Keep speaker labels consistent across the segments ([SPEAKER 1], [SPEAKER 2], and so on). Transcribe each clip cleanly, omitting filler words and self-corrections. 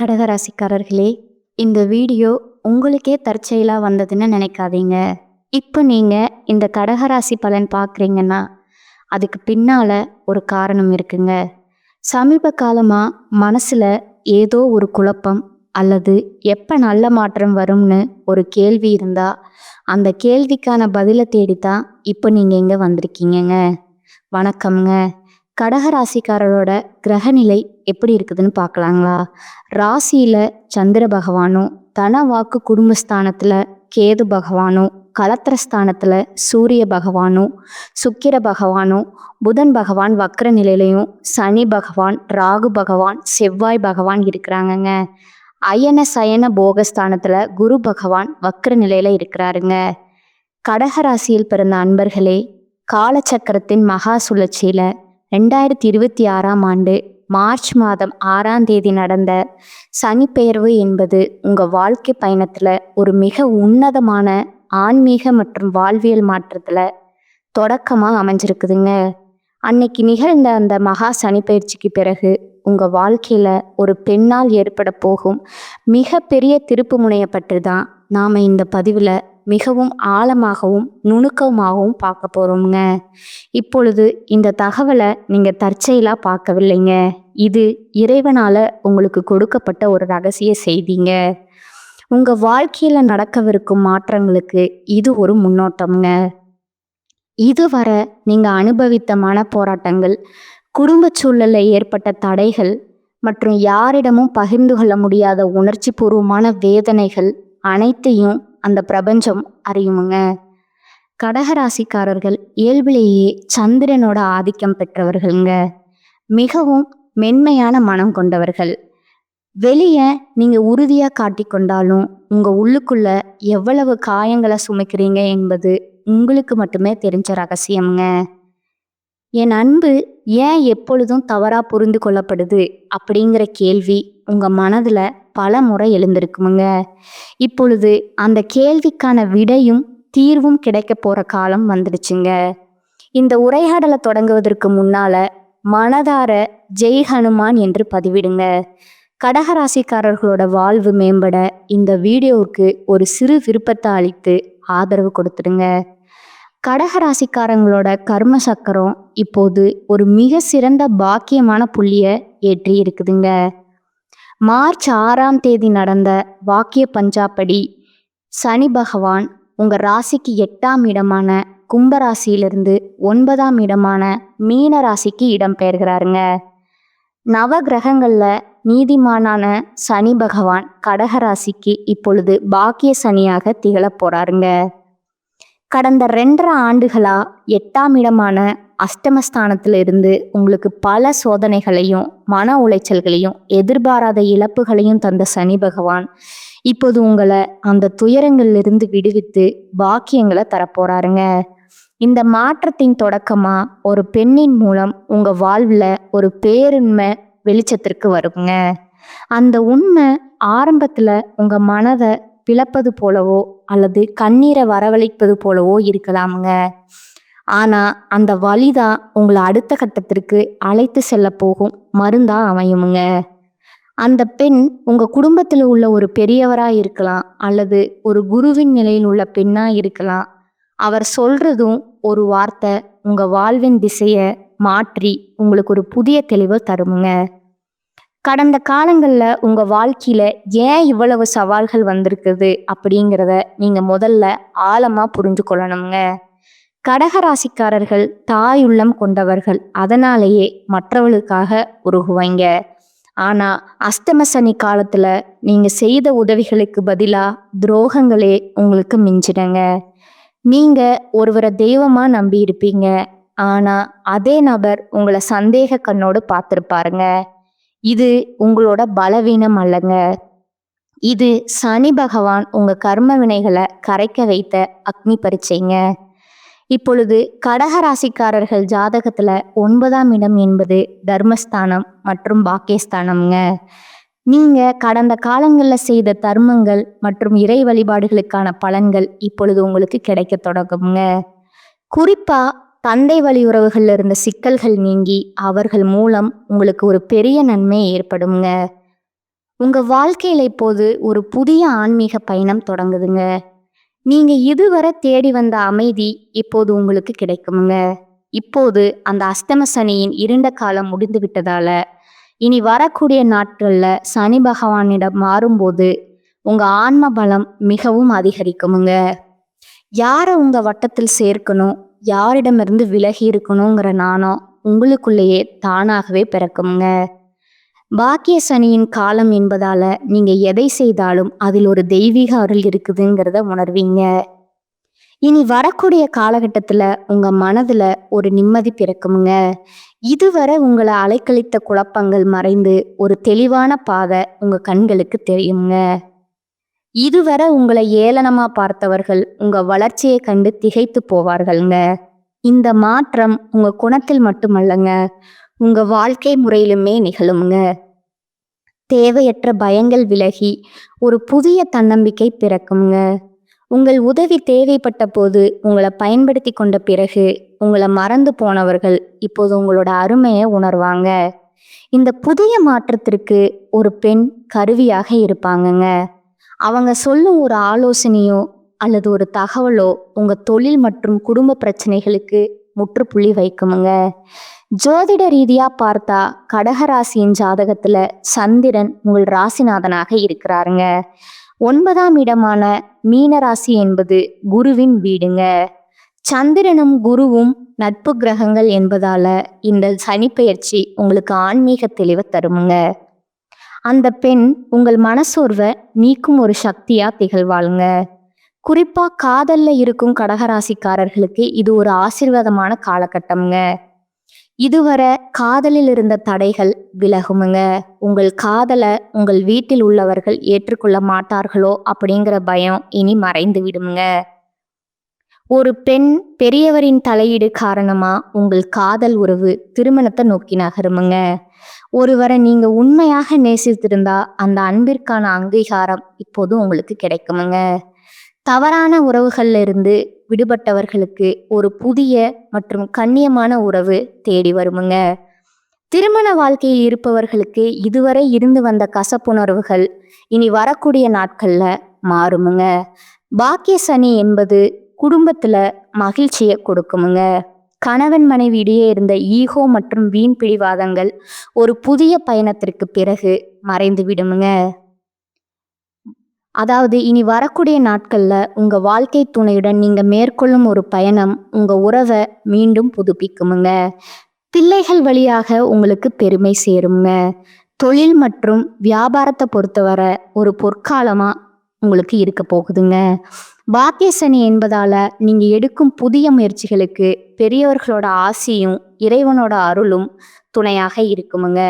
[SPEAKER 1] கடகராசிக்காரர்களே, இந்த வீடியோ உங்களுக்கே தற்செயலா வந்ததுன்னு நினைக்காதீங்க. இப்போ நீங்க இந்த கடகராசி பலன் பார்க்குறீங்கன்னா, அதுக்கு பின்னால ஒரு காரணம் இருக்குங்க. சமீப காலமா மனசுல ஏதோ ஒரு குழப்பம் அல்லது எப்ப நல்ல மாற்றம் வரும்னு ஒரு கேள்வி இருந்தா, அந்த கேள்விக்கான பதிலை தேடித்தான் இப்போ நீங்க இங்க வந்திருக்கீங்கங்க. வணக்கம்ங்க. கடகராசிக்காரரோட கிரகநிலை எப்படி இருக்குதுன்னு பார்க்கலாங்களா? ராசியில சந்திர பகவானும், தன வாக்கு குடும்பஸ்தானத்துல கேது பகவானும், கலத்திரஸ்தானத்துல சூரிய பகவானும், சுக்கிர பகவானும், புதன் பகவான் வக்ர நிலையிலையும், சனி பகவான், ராகு பகவான், செவ்வாய் பகவான் இருக்கிறாங்கங்க. அயன சயன போகஸ்தானத்துல குரு பகவான் வக்ர நிலையில இருக்கிறாருங்க. கடகராசியில் பிறந்த அன்பர்களே, காலச்சக்கரத்தின் மகா சுழற்சியில 2026ஆம் ஆண்டு மார்ச் மாதம் 6ஆம் தேதி நடந்த சனிப்பெயர்வு என்பது உங்க வாழ்க்கை பயணத்துல ஒரு மிக உன்னதமான ஆன்மீக மற்றும் வாழ்வியல் மாற்றத்துல தொடக்கமா அமைஞ்சிருக்குதுங்க. அன்னைக்கு நிகழ்ந்த அந்த மகா சனிப்பெயர்ச்சிக்கு பிறகு உங்க வாழ்க்கையில ஒரு பெண்ணால் ஏற்பட போகும் மிக பெரிய திருப்பு முனையை பற்றி தான் நாம இந்த பதிவுல மிகவும் ஆழமாகவும் நுணுக்கமாகவும் பார்க்க போறோம்ங்க. இப்பொழுது இந்த தகவலை நீங்க தற்செயலா பார்க்கவில்லைங்க. இது இறைவனால உங்களுக்கு கொடுக்கப்பட்ட ஒரு ரகசிய செய்திங்க. உங்க வாழ்க்கையில நடக்கவிருக்கும் மாற்றங்களுக்கு இது ஒரு முன்னோட்டம்ங்க. இதுவரை நீங்க அனுபவித்த மனப்போராட்டங்கள், குடும்ப சூழல்ல ஏற்பட்ட தடைகள் மற்றும் யாரிடமும் பகிர்ந்து கொள்ள முடியாத உணர்ச்சி பூர்வமான வேதனைகள் அனைத்தையும் அந்த பிரபஞ்சம் அறியுமுங்க. கடகராசிக்காரர்கள் இயல்பிலேயே சந்திரனோட ஆதிக்கம் பெற்றவர்கள்ங்க. மிகவும் மென்மையான மனம் கொண்டவர்கள். வெளியே நீங்க உறுதியா காட்டிக்கொண்டாலும் உங்க உள்ளுக்குள்ள எவ்வளவு காயங்களை சுமக்கிறீங்க என்பது உங்களுக்கு மட்டுமே தெரிஞ்ச ரகசியம்ங்க. என் அன்பு ஏன் எப்பொழுதும் தவறா புரிந்து கொள்ளப்படுது அப்படிங்கிற கேள்வி உங்க மனதுல பல முறை எழுந்திருக்குமுங்க. இப்பொழுது அந்த கேள்விக்கான விடையும் தீர்வும் கிடைக்க போற காலம் வந்துடுச்சுங்க. இந்த உரையாடலை தொடங்குவதற்கு முன்னால மனதார ஜெய் ஹனுமான் என்று பதிவிடுங்க. கடகராசிக்காரர்களோட வாழ்வு மேம்பட இந்த வீடியோவுக்கு ஒரு சிறு விருப்பத்தை அளித்து ஆதரவு கொடுத்துடுங்க. கடகராசிக்காரங்களோட கர்ம சக்கரம் இப்போது ஒரு மிக சிறந்த பாக்கியமான புள்ளிய ஏற்றி இருக்குதுங்க. மார்ச் 6ஆம் தேதி நடந்த வாக்கிய பஞ்சாப்படி சனி பகவான் உங்க ராசிக்கு 8ஆம் இடமான கும்பராசியிலிருந்து 9ஆம் இடமான மீன ராசிக்கு இடம் பெயர்கிறாருங்க. நவ கிரகங்கள்ல நீதிமானான சனி பகவான் கடகராசிக்கு இப்பொழுது பாக்கிய சனியாக திகழ போறாருங்க. கடந்த 2.5 ஆண்டுகளா 8ஆம் இடமான அஷ்டமஸ்தானத்துல இருந்து உங்களுக்கு பல சோதனைகளையும் மன உளைச்சல்களையும் எதிர்பாராத இழப்புகளையும் தந்த சனி பகவான் இப்போது உங்களை அந்த துயரங்களிலிருந்து விடுவித்து பாக்கியங்களை தரப்போறாருங்க. இந்த மாற்றத்தின் தொடக்கமா ஒரு பெண்ணின் மூலம் உங்க வாழ்வுல ஒரு பேருண்மை வெளிச்சத்திற்கு வருங்க. அந்த உண்மை ஆரம்பத்துல உங்க மனதை பிளப்பது போலவோ அல்லது கண்ணீரை வரவழைப்பது போலவோ இருக்கலாமுங்க. ஆனா அந்த வலிதான் உங்களை அடுத்த கட்டத்திற்கு அழைத்து செல்ல போகும் மருந்தா அமையுமுங்க. அந்த பெண் உங்க குடும்பத்தில் உள்ள ஒரு பெரியவரா இருக்கலாம் அல்லது ஒரு குருவின் நிலையில் உள்ள பெண்ணா இருக்கலாம். அவர் சொல்றதும் ஒரு வார்த்தை உங்க வாழ்வின் திசைய மாற்றி உங்களுக்கு ஒரு புதிய தெளிவை தருமுங்க. கடந்த காலங்கள்ல உங்க வாழ்க்கையில ஏன் இவ்வளவு சவால்கள் வந்திருக்குது அப்படிங்கிறத நீங்க முதல்ல ஆழமா புரிஞ்சு கொள்ளணுங்க. கடகராசிக்காரர்கள் தாயுள்ளம் கொண்டவர்கள், அதனாலேயே மற்றவர்களுக்காக உருகுவாங்க. ஆனா அஷ்டம சனி காலத்துல நீங்க செய்த உதவிகளுக்கு பதிலா துரோகங்களே உங்களுக்கு மிஞ்சிடுங்க. நீங்க ஒருவரை தெய்வமா நம்பி இருப்பீங்க. ஆனா அதே நபர் உங்களை சந்தேக கண்ணோடு பார்த்திருப்பாருங்க. இது உங்களோட பலவீனம் அல்லங்க. இது சனி பகவான் உங்க கர்ம வினைகளை கரைக்க வைத்த அக்னி பரீட்சைங்க. இப்பொழுது கடகராசிக்காரர்கள் ஜாதகத்துல 9ஆம் இடம் என்பது தர்மஸ்தானம் மற்றும் பாக்கியஸ்தானம்ங்க. நீங்க கடந்த காலங்களில் செய்த தர்மங்கள் மற்றும் இறை வழிபாடுகளுக்கான பலன்கள் இப்பொழுது உங்களுக்கு கிடைக்க தொடங்குங்க. குறிப்பா தந்தை வழி உறவுகள்ல இருந்த சிக்கல்கள் நீங்கி அவர்கள் மூலம் உங்களுக்கு ஒரு பெரிய நன்மை ஏற்படுங்க. உங்க வாழ்க்கையில இப்போது ஒரு புதிய ஆன்மீக பயணம் தொடங்குதுங்க. நீங்க இதுவரை தேடி வந்த அமைதி இப்போது உங்களுக்கு கிடைக்குமுங்க. இப்போது அந்த அஸ்தம சனியின் இருண்ட காலம் முடிந்து விட்டதால, இனி வரக்கூடிய நாட்கள்ல சனி பகவானிடம் மாறும்போது உங்க ஆன்ம பலம் மிகவும் அதிகரிக்குமுங்க. யார உங்க வட்டத்தில் சேர்க்கணும், யாரிடமிருந்து விலகி இருக்கணுங்கிற நாணம் உங்களுக்குள்ளேயே தானாகவே பிறக்குமுங்க. பாக்கிய சனியின் காலம் என்பதால நீங்க எதை செய்தாலும் அதில் ஒரு தெய்வீக அருள் இருக்குதுங்கிறத உணர்வீங்க. இனி வரக்கூடிய காலகட்டத்துல உங்க மனதுல ஒரு நிம்மதி பிறக்குமுங்க. இதுவரை உங்களை அலைக்கழித்த குழப்பங்கள் மறைந்து ஒரு தெளிவான பாதை உங்க கண்களுக்கு தெரியுங்க. இதுவரை உங்களை ஏளனமா பார்த்தவர்கள் உங்க வளர்ச்சியை கண்டு திகைத்து போவார்கள்ங்க. இந்த மாற்றம் உங்க குணத்தில் மட்டுமல்லங்க, உங்க வாழ்க்கை முறையிலுமே நிகழுங்க. தேவையற்ற பயங்கள் விலகி ஒரு புதிய தன்னம்பிக்கை பிறக்குங்க. உங்கள் உதவி தேவைப்பட்ட போது உங்களை பயன்படுத்தி கொண்ட பிறகு உங்களை மறந்து போனவர்கள் இப்போது உங்களோட அருமையை உணர்வாங்க. இந்த புதிய மாற்றத்திற்கு ஒரு பெண் கருவியாக இருப்பாங்கங்க. அவங்க சொல்லும் ஒரு ஆலோசனையோ அல்லது ஒரு தகவலோ உங்க தொழில் மற்றும் குடும்ப பிரச்சனைகளுக்கு முற்றுப்புள்ளி வைக்குமுங்க. ஜோதிட ரீதியா பார்த்தா கடகராசியின் ஜாதகத்துல சந்திரன் உங்கள் ராசிநாதனாக இருக்கிறாருங்க. 9ஆம் இடமான மீனராசி என்பது குருவின் வீடுங்க. சந்திரனும் குருவும் நட்பு கிரகங்கள் என்பதால இந்த சனிப்பெயர்ச்சி உங்களுக்கு ஆன்மீக தெளிவை தருமுங்க. அந்த பெண் உங்கள் மனசோர்வை நீக்கும் ஒரு சக்தியா திகழ்வாளுங்க. குறிப்பா காதல்ல இருக்கும் கடகராசிக்காரர்களுக்கு இது ஒரு ஆசீர்வாதமான காலகட்டம்ங்க. இதுவரை காதலில் இருந்த தடைகள் விலகுமுங்க. உங்கள் காதலை உங்கள் வீட்டில் உள்ளவர்கள் ஏற்றுக்கொள்ள மாட்டார்களோ அப்படிங்கிற பயம் இனி மறைந்து விடுமுங்க. ஒரு பெண் பெரியவரின் தலையீடு காரணமா உங்கள் காதல் உறவு திருமணத்தை நோக்கி நகருமுங்க. ஒருவரை நீங்க உண்மையாக நேசித்திருந்தா அந்த அன்பிற்கான அங்கீகாரம் இப்போது உங்களுக்கு கிடைக்குமுங்க. தவறான உறவுகள்ல இருந்து விடுபட்டவர்களுக்கு ஒரு புதிய மற்றும் கண்ணியமான உறவு தேடி வருமுங்க. திருமண வாழ்க்கையில் இருப்பவர்களுக்கு இதுவரை இருந்து வந்த கசப்புணர்வுகள் இனி வரக்கூடிய நாட்கள்ல மாறுமுங்க. பாக்கிய சனி என்பது குடும்பத்துல மகிழ்ச்சியை கொடுக்குமுங்க. கணவன் மனைவி இடையே இருந்த ஈகோ மற்றும் வீண் பிடிவாதங்கள் ஒரு புதிய பயணத்திற்கு பிறகு மறைந்து விடுமுங்க. அதாவது இனி வரக்கூடிய நாட்கள்ல உங்க வாழ்க்கை துணையுடன் நீங்க மேற்கொள்ளும் ஒரு பயணம் உங்க உறவை மீண்டும் புதுப்பிக்குமுங்க. பிள்ளைகள் வழியாக உங்களுக்கு பெருமை சேருங்க. தொழில் மற்றும் வியாபாரத்தை பொறுத்தவரை ஒரு பொற்காலமா உங்களுக்கு இருக்க போகுதுங்க. பாக்கிய சனி என்பதால நீங்க எடுக்கும் புதிய முயற்சிகளுக்கு பெரியவர்களோட ஆசியும் இறைவனோட அருளும் துணையாக இருக்குமுங்க.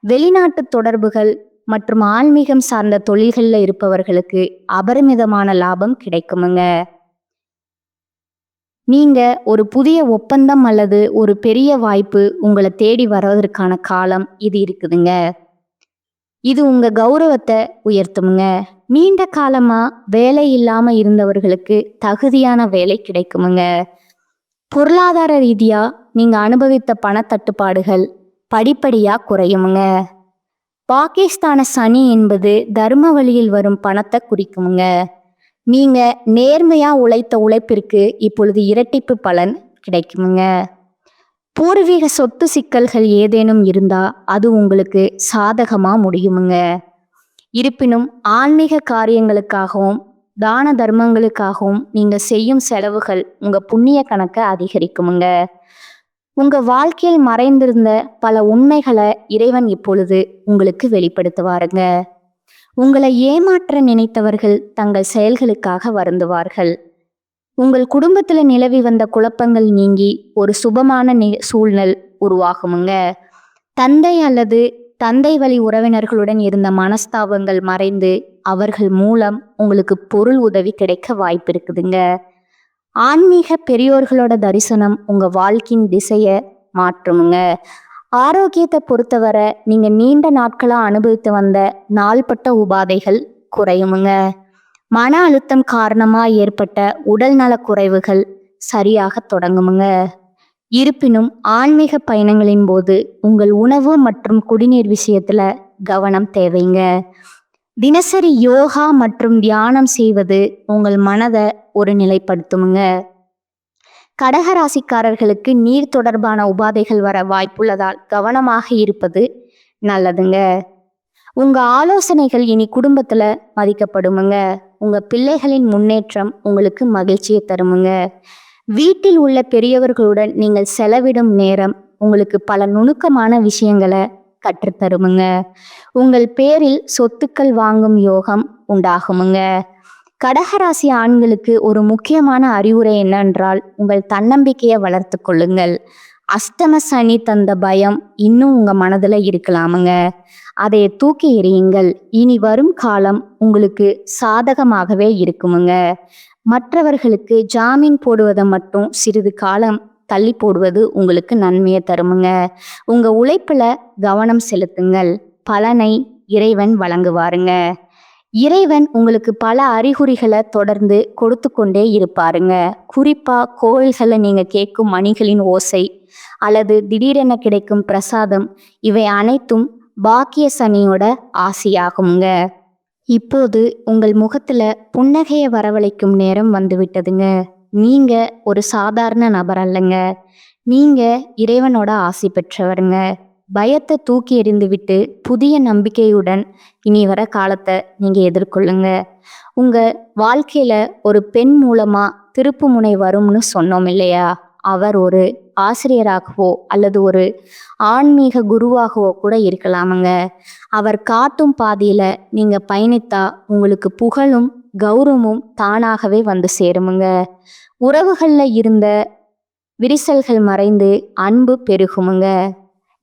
[SPEAKER 1] வெளிநாட்டு தொடர்புகள் மற்றும் ஆன்மீகம் சார்ந்த தொழில்கள்ல இருப்பவர்களுக்கு அபரிமிதமான லாபம் கிடைக்குமுங்க. நீங்க ஒரு புதிய ஒப்பந்தம் அல்லது ஒரு பெரிய வாய்ப்பு உங்களை தேடி வருவதற்கான காலம் இது இருக்குதுங்க. இது உங்க கௌரவத்தை உயர்த்துமுங்க. நீண்ட காலமா வேலை இல்லாம இருந்தவர்களுக்கு தகுதியான வேலை கிடைக்குமுங்க. பொருளாதார ரீதியா நீங்க அனுபவித்த பணத்தட்டுப்பாடுகள் படிப்படியா குறையுமுங்க. பாகிஸ்தான சனி என்பது தர்ம வழியில் வரும் பணத்தை குறிக்குமுங்க. நீங்க நேர்மையா உழைத்த உழைப்பிற்கு இப்பொழுது இரட்டிப்பு பலன் கிடைக்குமுங்க. பூர்வீக சொத்து சிக்கல்கள் ஏதேனும் இருந்தா அது உங்களுக்கு சாதகமா முடியுமுங்க. இருப்பினும் ஆன்மீக காரியங்களுக்காகவும் தான தர்மங்களுக்காகவும் நீங்க செய்யும் செலவுகள் உங்க புண்ணிய கணக்கை அதிகரிக்குமுங்க. உங்க வாழ்க்கையில் மறைந்திருந்த பல உண்மைகளை இறைவன் இப்பொழுது உங்களுக்கு வெளிப்படுத்துவாருங்க. உங்களை ஏமாற்ற நினைத்தவர்கள் தங்கள் செயல்களுக்காக வருந்துவார்கள். உங்கள் குடும்பத்துல நிலவி வந்த குழப்பங்கள் நீங்கி ஒரு சுபமான சூழ்நிலை உருவாகுமுங்க. தந்தை அல்லது தந்தை வழி உறவினர்களுடன் இருந்த மனஸ்தாபங்கள் மறைந்து அவர்கள் மூலம் உங்களுக்கு பொருள் உதவி கிடைக்க வாய்ப்பு இருக்குதுங்க. ஆன்மீக பெரியோர்களோட தரிசனம் உங்க வாழ்க்கையின் திசையை மாற்றுமுங்க. ஆரோக்கியத்தை பொறுத்தவரை நீங்க நீண்ட நாட்களா அனுபவித்து வந்த நாள்பட்ட உபாதைகள் குறையுமுங்க. மன அழுத்தம் காரணமா ஏற்பட்ட உடல் நல குறைவுகள் சரியாக தொடங்குமுங்க. இருப்பினும் ஆன்மீக பயணங்களின் போது உங்கள் உணவு மற்றும் குடிநீர் விஷயத்துல கவனம் தேவைங்க. தினசரி யோகா மற்றும் தியானம் செய்வது உங்கள் மனதை ஒரு நிலைப்படுத்துமுங்க. கடகராசிக்காரர்களுக்கு நீர் தொடர்பான உபாதைகள் வர வாய்ப்புள்ளதால் கவனமாக இருப்பது நல்லதுங்க. உங்க ஆலோசனைகள் இனி குடும்பத்துல மதிக்கப்படுமுங்க. உங்க பிள்ளைகளின் முன்னேற்றம் உங்களுக்கு மகிழ்ச்சியை தருமுங்க. வீட்டில் உள்ள பெரியவர்களுடன் நீங்கள் செலவிடும் நேரம் உங்களுக்கு பல நுணுக்கமான விஷயங்களை கற்றுத்தருமுங்க. உங்கள் பேரில் சொத்துக்கள் வாங்கும் யோகம் உண்டாகுமுங்க. கடகராசி ஆண்களுக்கு ஒரு முக்கியமான அறிவுரை என்னென்றால், உங்கள் தன்னம்பிக்கையை வளர்த்து கொள்ளுங்கள். அஷ்டம சனி தந்த பயம் இன்னும் உங்க மனதுல இருக்கலாமுங்க. அதை தூக்கி எறியுங்கள். இனி வரும் காலம் உங்களுக்கு சாதகமாகவே இருக்குமுங்க. மற்றவர்களுக்கு ஜாமீன் போடுவதை மட்டும் சிறிது காலம் தள்ளி போடுவது உங்களுக்கு நன்மையை தருமுங்க. உங்க உழைப்புல கவனம் செலுத்துங்கள். பலனை இறைவன் வழங்குவாருங்க. இறைவன் உங்களுக்கு பல அறிகுறிகளை தொடர்ந்து கொடுத்து கொண்டே இருப்பாருங்க. குறிப்பா கோயில்களை நீங்க கேட்கும் மணிகளின் ஓசை அல்லது திடீரென கிடைக்கும் பிரசாதம், இவை அனைத்தும் பாக்கிய சனியோட ஆசியாகுங்க. இப்போது உங்கள் முகத்துல புன்னகையை வரவழைக்கும் நேரம் வந்துவிட்டதுங்க. நீங்க ஒரு சாதாரண நபர் அல்லங்க. நீங்க இறைவனோட ஆசி பெற்றவருங்க. பயத்தை தூக்கி எறிந்துவிட்டு புதிய நம்பிக்கையுடன் இனி வர காலத்தை நீங்க எதிர்கொள்ளுங்க. உங்க வாழ்க்கையில ஒரு பெண் மூலமா திருப்பு முனை வரும்னு சொன்னோம் இல்லையா? அவர் ஒரு ஆசிரியராகவோ அல்லது ஒரு ஆன்மீக குருவாகவோ கூட இருக்கலாமுங்க. அவர் காட்டும் பாதையில நீங்க பயணித்தா உங்களுக்கு புகழும் கௌரவமும் தானாகவே வந்து சேருமுங்க. உறவுகள்ல இருந்த விரிசல்கள் மறைந்து அன்பு பெருகுமுங்க.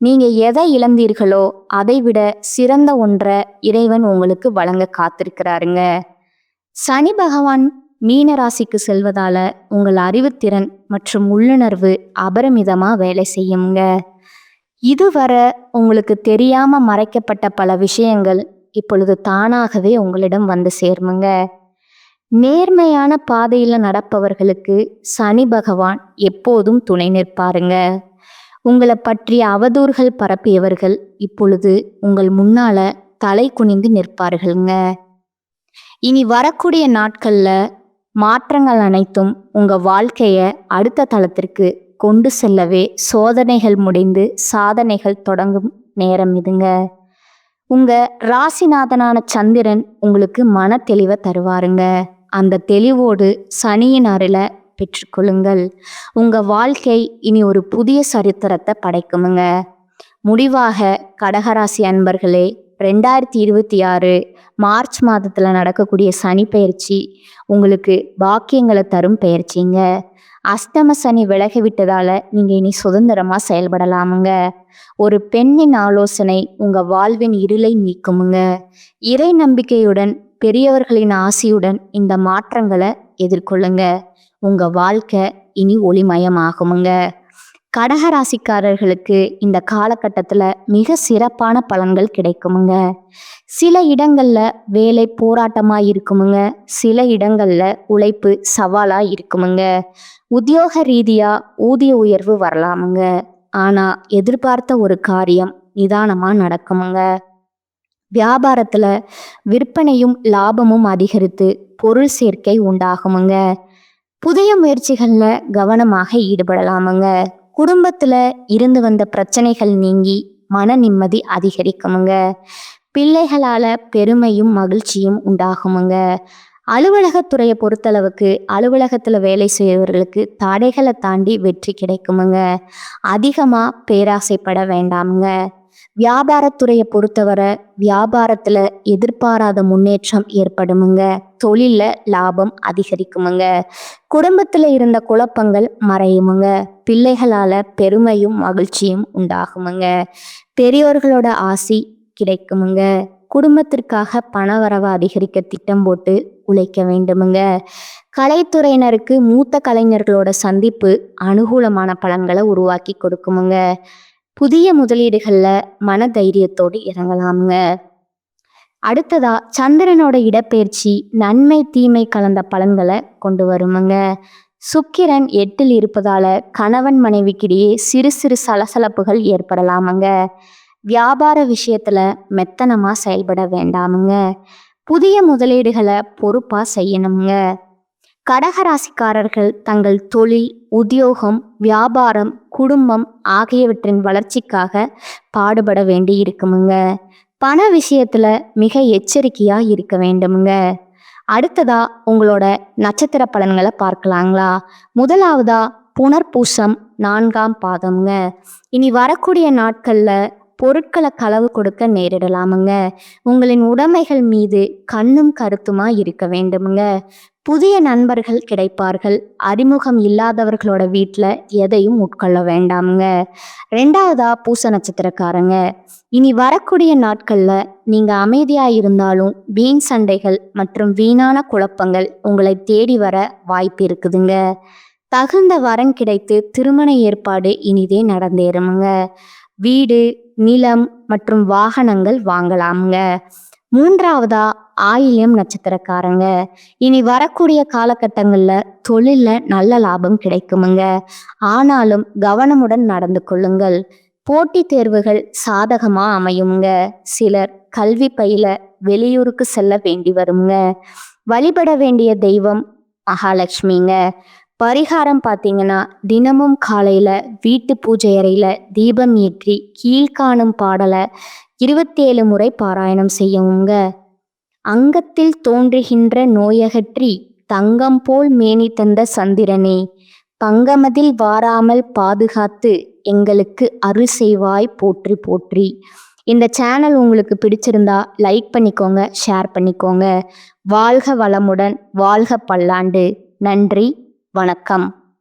[SPEAKER 1] நீங்க எதை இழந்தீர்களோ அதை விட சிறந்த ஒன்றை இறைவன் உங்களுக்கு வழங்க காத்திருக்கிறாருங்க. சனி பகவான் மீன ராசிக்கு செல்வதால உங்கள் அறிவுத்திறன் மற்றும் உள்ளுணர்வு அபரிமிதமா வேலை செய்யுங்க. இதுவரை உங்களுக்கு தெரியாம மறைக்கப்பட்ட பல விஷயங்கள் இப்பொழுது தானாகவே உங்களிடம் வந்து சேருமுங்க. நேர்மையான பாதையில நடப்பவர்களுக்கு சனி பகவான் எப்போதும் துணை நிற்பாருங்க. உங்களை பற்றிய அவதூறுகள் பரப்பியவர்கள் இப்பொழுது உங்கள் முன்னால தலை குனிந்து நிற்பார்களுங்க. இனி வரக்கூடிய நாட்கள்ல மாற்றங்கள் அனைத்தும் உங்க வாழ்க்கைய அடுத்த தளத்திற்கு கொண்டு செல்லவே சோதனைகள் முடிந்து சாதனைகள் தொடங்கும் நேரம் இதுங்க. உங்க ராசிநாதனான சந்திரன் உங்களுக்கு மன தெளிவை தருவாருங்க. அந்த தெளிவோடு சனியின் அருளை பெற்றுக்கொள்ளுங்கள். உங்க வாழ்க்கை இனி ஒரு புதிய சரித்திரத்தை படைக்குமுங்க. முடிவாக கடகராசி அன்பர்களே, 2026 மார்ச் மாதத்துல நடக்கக்கூடிய சனி பெயர்ச்சி உங்களுக்கு பாக்கியங்களை தரும் பெயர்ச்சிங்க. அஷ்டம சனி விலகி விட்டதால நீங்க இனி சுதந்திரமா செயல்படலாமுங்க. ஒரு பெண்ணின் ஆலோசனை உங்க வாழ்வின் இருளை நீக்குமுங்க. இறை நம்பிக்கையுடன் பெரியவர்களின் ஆசியுடன் இந்த மாற்றங்களை எதிர்கொள்ளுங்க. உங்க வாழ்க்கை இனி ஒளிமயமாகுமுங்க. கடகராசிக்காரர்களுக்கு இந்த காலகட்டத்துல மிக சிறப்பான பலன்கள் கிடைக்குமுங்க. சில இடங்கள்ல வேலை போராட்டமா இருக்குமுங்க. சில இடங்கள்ல உழைப்பு சவாலா இருக்குமுங்க. உத்தியோக ரீதியா ஊதிய உயர்வு வரலாமுங்க. ஆனா எதிர்பார்த்த ஒரு காரியம் நிதானமா நடக்குமுங்க. வியாபாரத்துல விற்பனையும் லாபமும் அதிகரித்து பொருள் சேர்க்கை உண்டாகுமுங்க. புதிய முயற்சிகள்ல கவனமாக ஈடுபடலாமுங்க. குடும்பத்துல இருந்து வந்த பிரச்சனைகள் நீங்கி மன நிம்மதி அதிகரிக்குமுங்க. பிள்ளைகளால பெருமையும் மகிழ்ச்சியும் உண்டாகுமுங்க. அலுவலகத்துறையை பொறுத்தளவுக்கு அலுவலகத்துல வேலை செய்யறவர்களுக்கு தடைகளை தாண்டி வெற்றி கிடைக்குமுங்க. அதிகமா பேராசைப்பட வேண்டாமுங்க. வியாபாரத்துறையை பொறுத்தவரை வியாபாரத்துல எதிர்பாராத முன்னேற்றம் ஏற்படுமுங்க. தொழில்ல லாபம் அதிகரிக்குமுங்க. குடும்பத்துல இருந்த குழப்பங்கள் மறையுமுங்க. பிள்ளைகளால பெருமையும் மகிழ்ச்சியும் உண்டாகுமுங்க. பெரியோர்களோட ஆசி கிடைக்குமுங்க. குடும்பத்திற்காக பணவரவை அதிகரிக்க திட்டம் போட்டு உழைக்க வேண்டுமுங்க. கலைத்துறையினருக்கு மூத்த கலைஞர்களோட சந்திப்பு அனுகூலமான பலன்களை உருவாக்கி கொடுக்குமுங்க. புதிய முதலீடுகள்ல மன தைரியத்தோடு இறங்கலாமுங்க. அடுத்ததா சந்திரனோட இடப்பெயர்ச்சி நன்மை தீமை கலந்த பலன்களை கொண்டு வருமுங்க. சுக்கிரன் 8ல் இருப்பதால கணவன் மனைவிக்கிடையே சிறு சிறு சலசலப்புகள் ஏற்படலாமுங்க. வியாபார விஷயத்துல மெத்தனமா செயல்பட வேண்டாமுங்க. புதிய முதலீடுகளை பொறுப்பா செய்யணுங்க. கடகராசிக்காரர்கள் தங்கள் தொழில், உத்தியோகம், வியாபாரம், குடும்பம் ஆகியவற்றின் வளர்ச்சிக்காக பாடுபட வேண்டி இருக்குமுங்க. பண விஷயத்துல மிக எச்சரிக்கையா இருக்க வேண்டுமுங்க. அடுத்ததா உங்களோட நட்சத்திர பலன்களை பார்க்கலாங்களா? முதலாவதா புனர்பூசம் 4ஆம் பாதம்ங்க. இனி வரக்கூடிய நாட்கள்ல பொருட்களை களவு கொடுக்க நேரிடலாமுங்க. உங்களின் உடைமைகள் மீது கண்ணும் கருத்துமா இருக்க வேண்டுமுங்க. புதிய நண்பர்கள் கிடைப்பார்கள். அறிமுகம் இல்லாதவர்களோட வீட்டில் எதையும் உட்கொள்ள வேண்டாமுங்க. 2ஆவதா பூச நட்சத்திரக்காரங்க. இனி வரக்கூடிய நாட்கள்ல நீங்க அமைதியா இருந்தாலும் வீண் சண்டைகள் மற்றும் வீணான குழப்பங்கள் உங்களை தேடி வர வாய்ப்பு இருக்குதுங்க. தகுந்த வரன் கிடைத்து திருமண ஏற்பாடு இனிதே நடந்தேறுமுங்க. வீடு, நிலம் மற்றும் வாகனங்கள் வாங்கலாமுங்க. 3ஆவதா ஆயில்யம் நட்சத்திரக்காரங்க. இனி வரக்கூடிய காலகட்டங்கள்ல தொழில்ல நல்ல லாபம் கிடைக்குமுங்க. ஆனாலும் கவனமுடன் நடந்து கொள்ளுங்கள். போட்டித் தேர்வுகள் சாதகமா அமையுங்க. சிலர் கல்வி பயில வெளியூருக்கு செல்ல வேண்டி வருங்க. வழிபட வேண்டிய தெய்வம் மகாலட்சுமிங்க. பரிகாரம் பார்த்தீங்கன்னா, தினமும் காலையில வீட்டு பூஜை அறையில தீபம் ஏற்றி கீழ்காணும் பாடலை 27 முறை பாராயணம் செய்யவுங்க. அங்கத்தில் தோன்றுகின்ற நோயகற்றி தங்கம் போல் மேனி தந்த சந்திரனே, பங்கமதில் வாராமல் பாதுகாத்து எங்களுக்கு அருள் செய்வாய் போற்றி போற்றி. இந்த சேனல் உங்களுக்கு பிடிச்சிருந்தா லைக் பண்ணிக்கோங்க, ஷேர் பண்ணிக்கோங்க. வாழ்க வளமுடன், வாழ்க பல்லாண்டு. நன்றி, வணக்கம்.